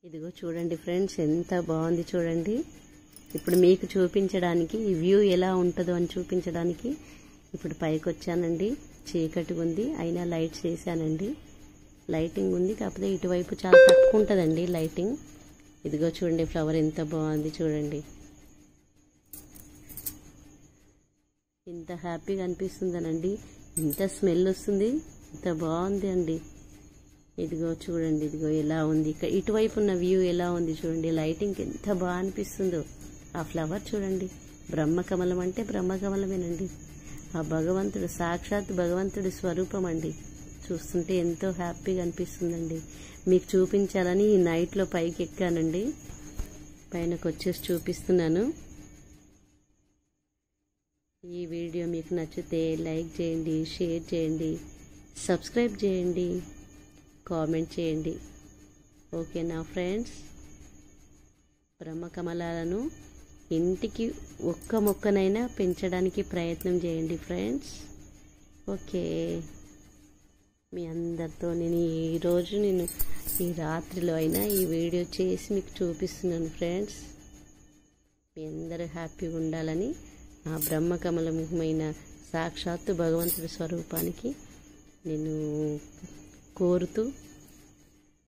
ఇదిగో చూడండి ఫ్రెండ్స్, ఎంత బాగుంది చూడండి. ఇప్పుడు మీకు చూపించడానికి ఈ వ్యూ ఎలా ఉంటుందో అని చూపించడానికి ఇప్పుడు పైకి వచ్చానండి. చీకటిగా ఉంది, అయినా లైట్స్ వేసానండి. లైటింగ్ ఉంది, కాకపోతే ఇటువైపు చాలా తక్కువ ఉంటుందండి లైటింగ్. ఇదిగో చూడండి, ఫ్లవర్ ఎంత బాగుంది చూడండి. ఎంత హ్యాపీగా అనిపిస్తుందనండి. ఇంత స్మెల్ వస్తుంది, ఇంత బాగుంది అండి. ఇదిగో చూడండి, ఇదిగో ఎలా ఉంది. ఇక్కడ ఇటువైపు ఉన్న వ్యూ ఎలా ఉంది చూడండి. లైటింగ్ ఎంత బాగా అనిపిస్తుందో. ఆ ఫ్లవర్ చూడండి, బ్రహ్మకమలం అంటే బ్రహ్మకమలమేనండి. ఆ భగవంతుడు, సాక్షాత్ భగవంతుడి స్వరూపం అండి. చూస్తుంటే ఎంతో హ్యాపీగా అనిపిస్తుందండి. మీకు చూపించాలని ఈ నైట్లో పైకి ఎక్కానండి. పైనకు వచ్చేసి చూపిస్తున్నాను. ఈ వీడియో మీకు నచ్చితే లైక్ చేయండి, షేర్ చేయండి, సబ్స్క్రైబ్ చేయండి, కామెంట్ చేయండి. ఓకేనా ఫ్రెండ్స్? బ్రహ్మకమలాలను ఇంటికి ఒక్క మొక్కనైనా పెంచడానికి ప్రయత్నం చేయండి ఫ్రెండ్స్. ఓకే, మీ అందరితో నేను ఈ రాత్రిలో అయినా ఈ వీడియో చేసి మీకు చూపిస్తున్నాను ఫ్రెండ్స్. మీ అందరూ హ్యాపీగా ఉండాలని ఆ బ్రహ్మకమలమైన సాక్షాత్తు భగవంతుడి స్వరూపానికి నేను కోరుతూ